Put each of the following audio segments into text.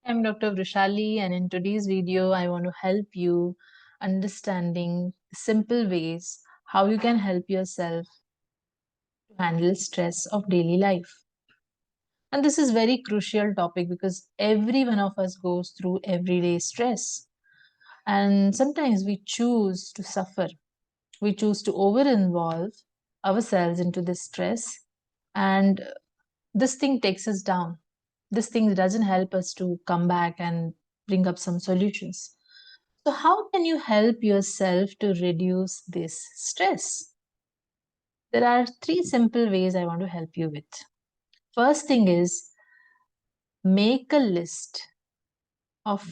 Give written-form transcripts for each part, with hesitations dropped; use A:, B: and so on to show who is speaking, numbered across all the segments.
A: I'm Dr. Vrishali, and in today's video, I want to help you understanding simple ways how you can help yourself to handle stress of daily life. And this is very crucial topic because every one of us goes through everyday stress. And sometimes we choose to suffer. We choose to over-involve ourselves into this stress, and this thing takes us down. This thing doesn't help us to come back and bring up some solutions. So, how can you help yourself to reduce this stress? There are three simple ways I want to help you with. First thing is make a list of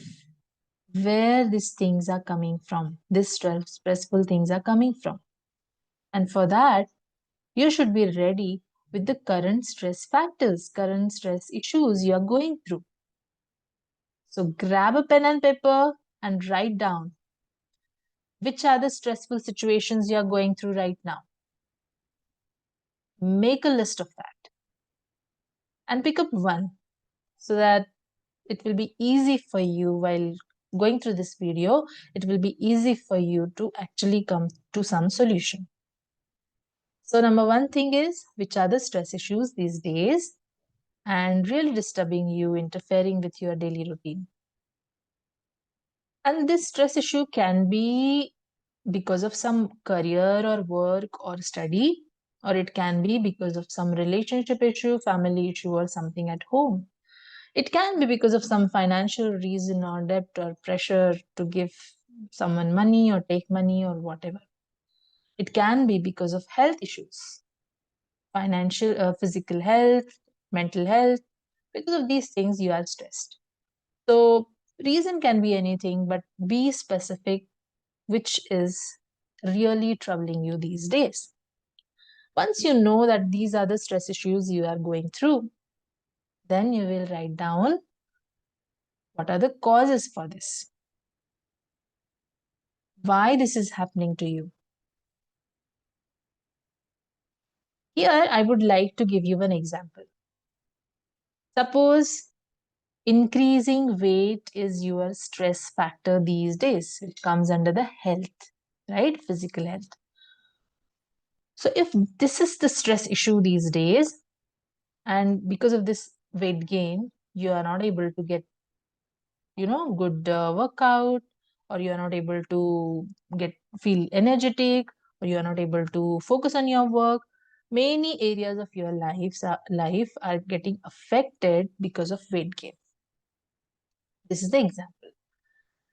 A: where these things are coming from, these stressful things are coming from. And for that, you should be ready with the current stress factors, current stress issues you are going through. So grab a pen and paper and write down which are the stressful situations you are going through right now. Make a list of that and pick up one so that it will be easy for you while going through this video. It will be easy for you to actually come to some solution. So number one thing is, which are the stress issues these days and really disturbing you, interfering with your daily routine. And this stress issue can be because of some career or work or study, or it can be because of some relationship issue, family issue, or something at home. It can be because of some financial reason or debt or pressure to give someone money or take money or whatever. It can be because of health issues, financial, physical health, mental health. Because of these things, you are stressed. So, reason can be anything, but be specific which is really troubling you these days. Once you know that these are the stress issues you are going through, then you will write down what are the causes for this, why this is happening to you. Here, I would like to give you an example. Suppose increasing weight is your stress factor these days, which comes under the health, right? Physical health. So, if this is the stress issue these days, and because of this weight gain, you are not able to get good workout, or you are not able to get feel energetic, or you are not able to focus on your work. Many areas of your life are getting affected because of weight gain. This is the example.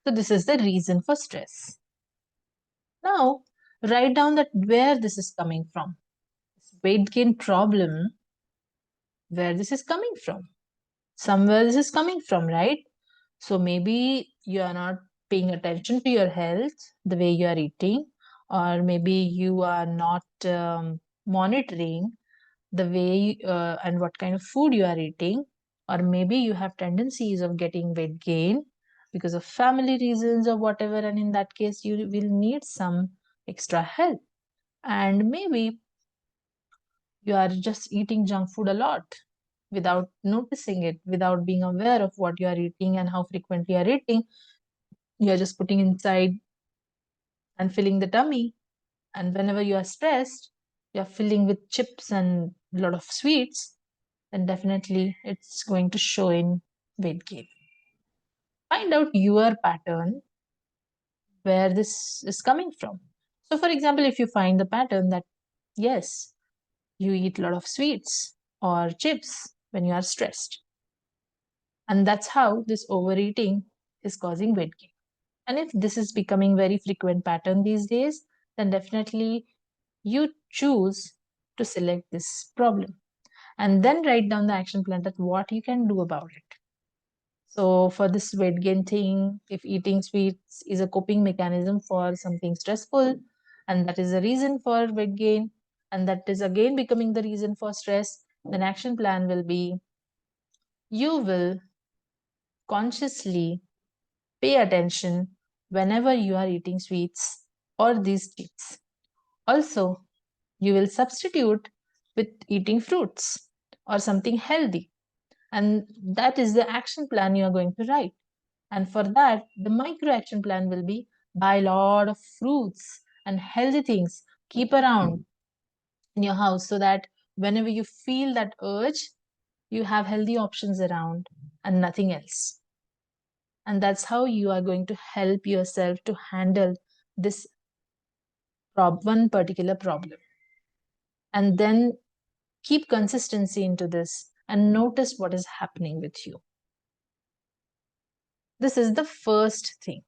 A: So this is the reason for stress. Now write down that where this is coming from, this weight gain problem, where this is coming from. Somewhere this is coming from, right? So maybe you are not paying attention to your health, the way you are eating, or maybe you are not monitoring the way and what kind of food you are eating, or maybe you have tendencies of getting weight gain because of family reasons or whatever, and in that case you will need some extra help. And maybe you are just eating junk food a lot without noticing it, without being aware of what you are eating and how frequently you are eating. You are just putting inside and filling the tummy. And whenever you are stressed, you are filling with chips and a lot of sweets, then definitely it's going to show in weight gain. Find out your pattern, where this is coming from. So, for example, if you find the pattern that, yes, you eat a lot of sweets or chips when you are stressed, and that's how this overeating is causing weight gain. And if this is becoming very frequent pattern these days, then definitely you choose to select this problem and then write down the action plan that what you can do about it. So for this weight gain thing, if eating sweets is a coping mechanism for something stressful, and that is a reason for weight gain, and that is again becoming the reason for stress, then action plan will be you will consciously pay attention whenever you are eating sweets or these chips. Also, you will substitute with eating fruits or something healthy. And that is the action plan you are going to write. And for that, the micro action plan will be buy a lot of fruits and healthy things, keep around in your house so that whenever you feel that urge, you have healthy options around and nothing else. And that's how you are going to help yourself to handle this one particular problem. And then keep consistency into this and notice what is happening with you. This is the first thing.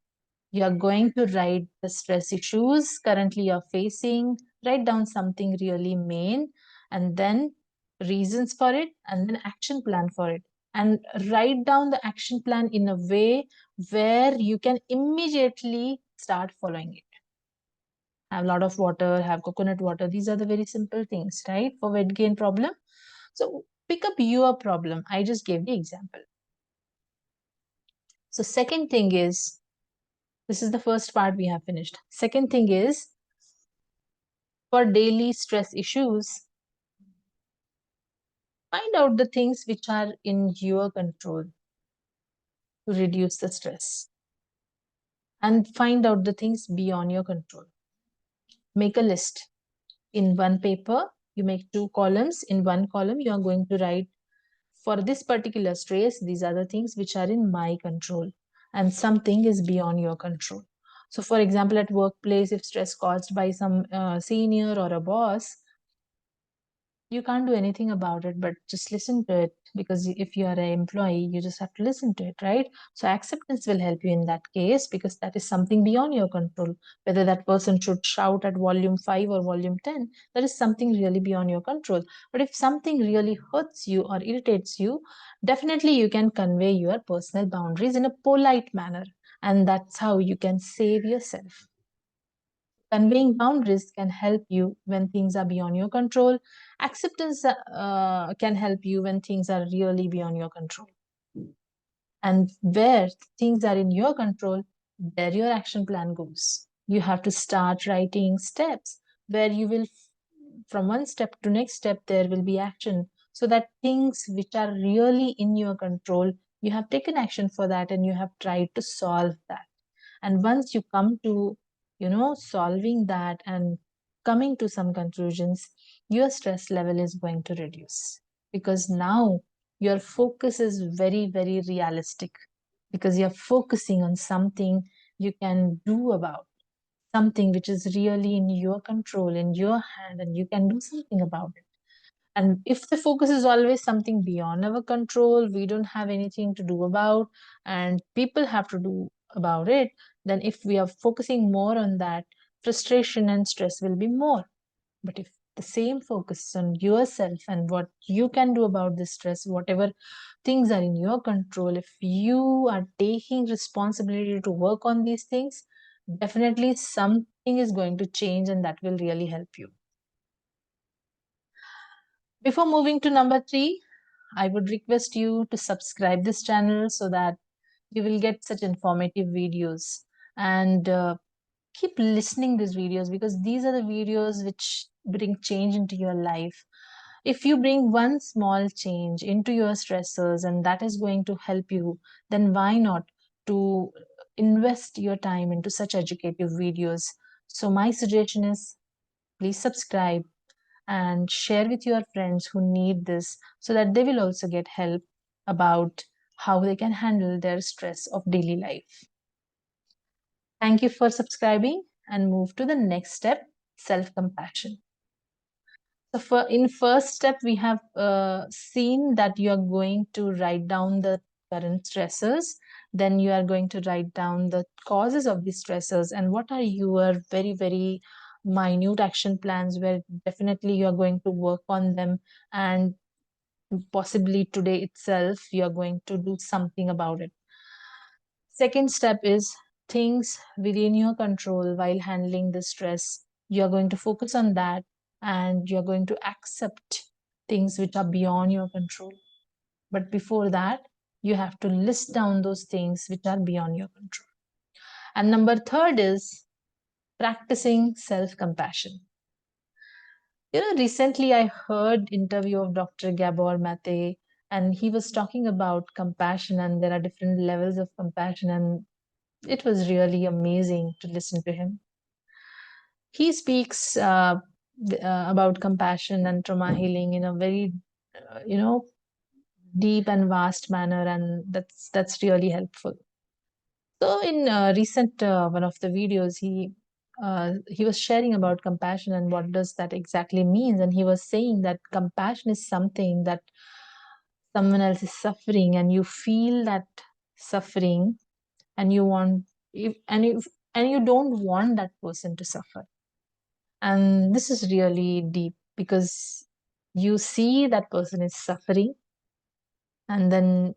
A: You are going to write the stress issues currently you're facing, write down something really main, and then reasons for it, and then action plan for it. And write down the action plan in a way where you can immediately start following it. Have a lot of water, have coconut water. These are the very simple things, right? For weight gain problem. So pick up your problem. I just gave the example. So second thing is, this is the first part we have finished. Second thing is, for daily stress issues, find out the things which are in your control to reduce the stress, and find out the things beyond your control. Make a list. In one paper, you make 2 columns. In one column, you are going to write, for this particular stress, these are the things which are in my control, and something is beyond your control. So, for example, at workplace, if stress caused by some senior or a boss, you can't do anything about it, but just listen to it, because if you are an employee, you just have to listen to it, right? So acceptance will help you in that case, because that is something beyond your control. Whether that person should shout at volume 5 or volume 10, that is something really beyond your control. But if something really hurts you or irritates you, definitely you can convey your personal boundaries in a polite manner, and that's how you can save yourself. Conveying boundaries can help you when things are beyond your control. Acceptance can help you when things are really beyond your control. And where things are in your control, there your action plan goes. You have to start writing steps where you will, from one step to next step, there will be action. So that things which are really in your control, you have taken action for that and you have tried to solve that. And once you come to, solving that and coming to some conclusions, your stress level is going to reduce, because now your focus is very, very realistic, because you're focusing on something you can do about, something which is really in your control, in your hand, and you can do something about it. And if the focus is always something beyond our control, we don't have anything to do about, and people have to do about it, then if we are focusing more on that, frustration and stress will be more. But if the same focus is on yourself and what you can do about this stress, whatever things are in your control, if you are taking responsibility to work on these things, definitely something is going to change, and that will really help you. Before moving to number 3, I would request you to subscribe this channel so that you will get such informative videos, and keep listening these videos, because these are the videos which bring change into your life. If you bring one small change into your stressors and that is going to help you, then why not to invest your time into such educative videos? So my suggestion is, please subscribe and share with your friends who need this, so that they will also get help about how they can handle their stress of daily life. Thank you for subscribing, and move to the next step, self-compassion. So in first step, we have seen that you are going to write down the current stressors. Then you are going to write down the causes of the stressors and what are your very, very minute action plans, where definitely you are going to work on them, and possibly today itself you are going to do something about it. Second step is things within your control while handling the stress. You are going to focus on that, and you're going to accept things which are beyond your control. But before that, you have to list down those things which are beyond your control. And number third is practicing self-compassion. Recently I heard interview of Dr. Gabor Mate, and he was talking about compassion, and there are different levels of compassion, and it was really amazing to listen to him. He speaks about compassion and trauma healing in a very, deep and vast manner, and that's really helpful. So in recent one of the videos, he was sharing about compassion and what does that exactly means, and he was saying that compassion is something that someone else is suffering, and you feel that suffering, and you want if and if and you don't want that person to suffer. And this is really deep because you see that person is suffering, and then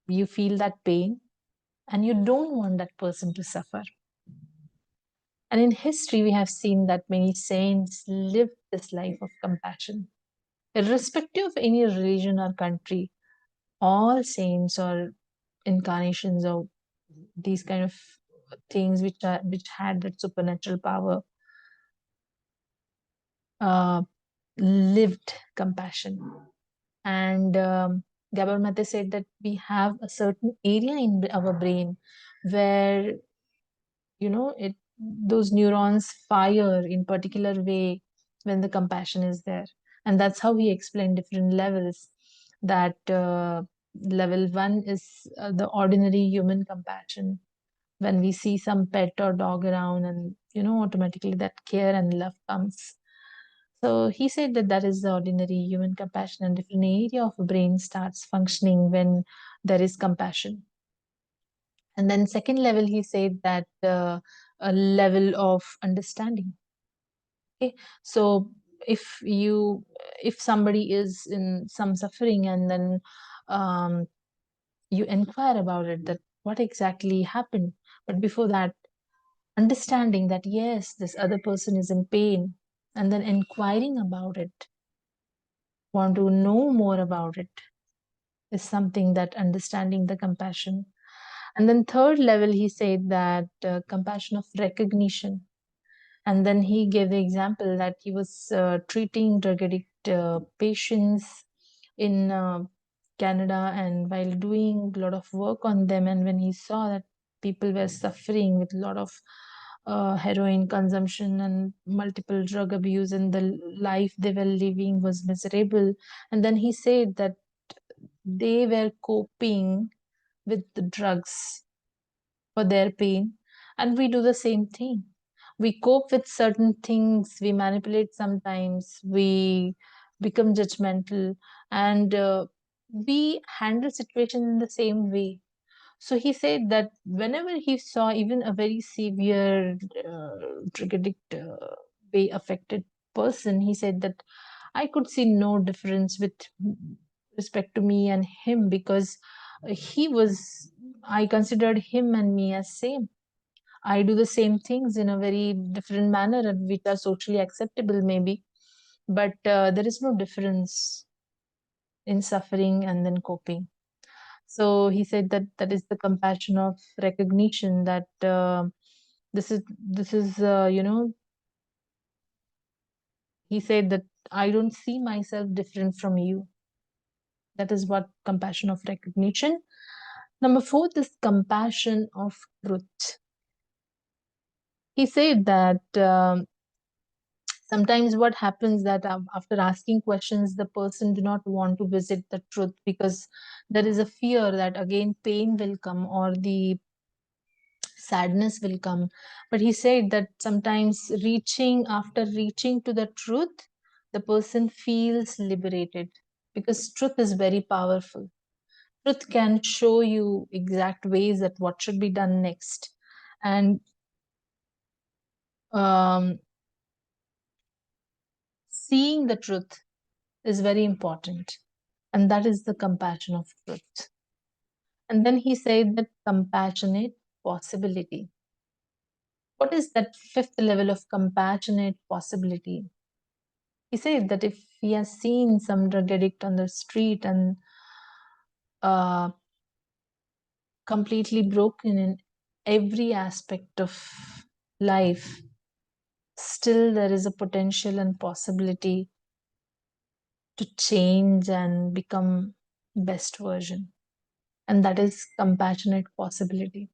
A: you feel that pain, and you don't want that person to suffer. And in history, we have seen that many saints lived this life of compassion. Irrespective of any religion or country, all saints or incarnations of these kind of things which had that supernatural power uh, lived compassion. And Gabor Mate said that we have a certain area in our brain where it those neurons fire in particular way when the compassion is there, and that's how he explained different levels. That level one is the ordinary human compassion, when we see some pet or dog around, and automatically that care and love comes. So he said that that is the ordinary human compassion, and different area of the brain starts functioning when there is compassion. And then second level, he said that a level of understanding. Okay, so if you if somebody is in some suffering, and then um, you inquire about it, that what exactly happened, but before that, understanding that yes, this other person is in pain, and then inquiring about it, want to know more about it, is something that understanding the compassion. And then third level, he said that compassion of recognition. And then he gave the example that he was treating drug addict patients in Canada, and while doing a lot of work on them, and when he saw that people were suffering with a lot of heroin consumption and multiple drug abuse, and the life they were living was miserable, and then he said that they were coping with the drugs for their pain, and we do the same thing. We cope with certain things, we manipulate sometimes, we become judgmental, and we handle situation in the same way. So he said that whenever he saw even a very severe drug addict way affected person, he said that I could see no difference with respect to me and him, because he was I considered him and me as same. I do the same things in a very different manner, and which are socially acceptable maybe, but there is no difference in suffering and then coping. So he said that that is the compassion of recognition, that this is he said that I don't see myself different from you. That is what compassion of recognition. Number fourth is compassion of truth. He said that sometimes what happens that after asking questions, the person do not want to visit the truth, because there is a fear that again pain will come or the sadness will come. But he said that sometimes reaching to the truth, the person feels liberated, because truth is very powerful. Truth can show you exact ways that what should be done next. And um, seeing the truth is very important. And that is the compassion of truth. And then he said that compassionate possibility. What is that fifth level of compassionate possibility? He said that if he has seen some drug addict on the street and uh, completely broken in every aspect of life, still there is a potential and possibility to change and become best version, and that is compassionate possibility.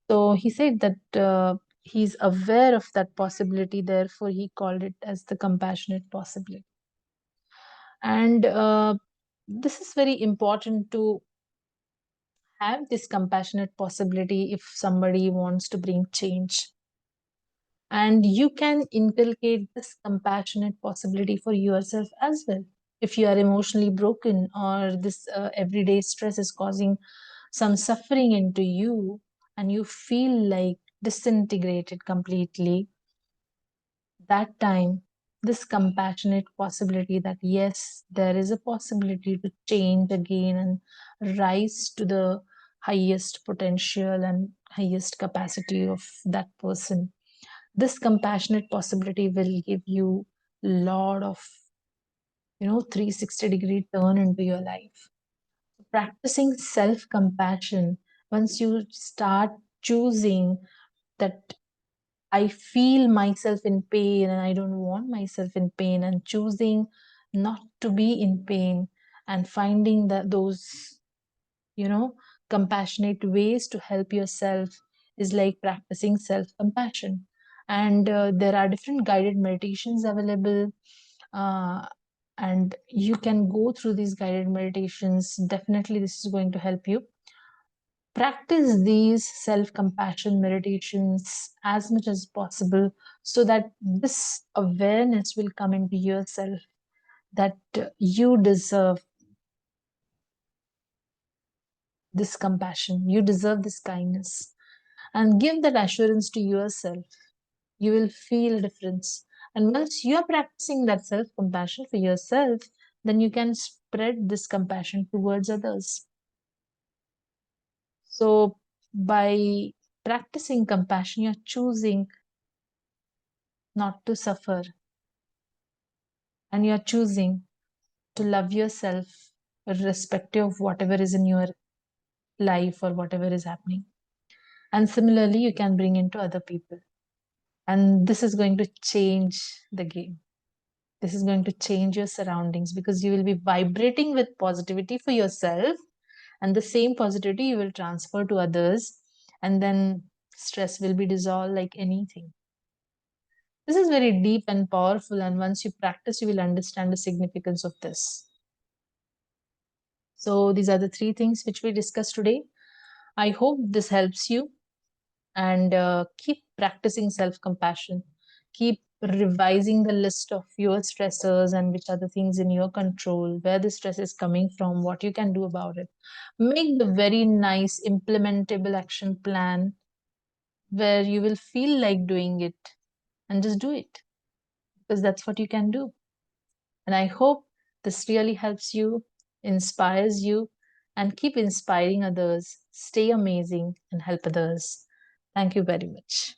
A: So he said that he's aware of that possibility, therefore, he called it as the compassionate possibility. And this is very important to have this compassionate possibility if somebody wants to bring change. And you can inculcate this compassionate possibility for yourself as well. If you are emotionally broken, or this everyday stress is causing some suffering into you, and you feel like disintegrated completely, that time, this compassionate possibility that yes, there is a possibility to change again and rise to the highest potential and highest capacity of that person. This compassionate possibility will give you a lot of 360-degree turn into your life. Practicing self compassion, once you start choosing that I feel myself in pain and I don't want myself in pain, and choosing not to be in pain, and finding that those, you know, compassionate ways to help yourself, is like practicing self compassion. And there are different guided meditations available. Uh, and you can go through these guided meditations. Definitely, this is going to help you. Practice these self compassion meditations as much as possible, so that this awareness will come into yourself that you deserve this compassion, you deserve this kindness, and give that assurance to yourself. You will feel a difference. And once you are practicing that self compassion for yourself, then you can spread this compassion towards others. So, by practicing compassion, you're choosing not to suffer, and you're choosing to love yourself irrespective of whatever is in your life or whatever is happening. And similarly, you can bring into other people. And this is going to change the game. This is going to change your surroundings, because you will be vibrating with positivity for yourself, and the same positivity you will transfer to others, and then stress will be dissolved like anything. This is very deep and powerful, and once you practice, you will understand the significance of this. So, these are the three things which we discussed today. I hope this helps you, and keep practicing self compassion. Keep revising the list of your stressors and which are the things in your control, where the stress is coming from, what you can do about it. Make the very nice implementable action plan where you will feel like doing it, and just do it, because that's what you can do. And I hope this really helps you, inspires you, and keep inspiring others. Stay amazing and help others. Thank you very much.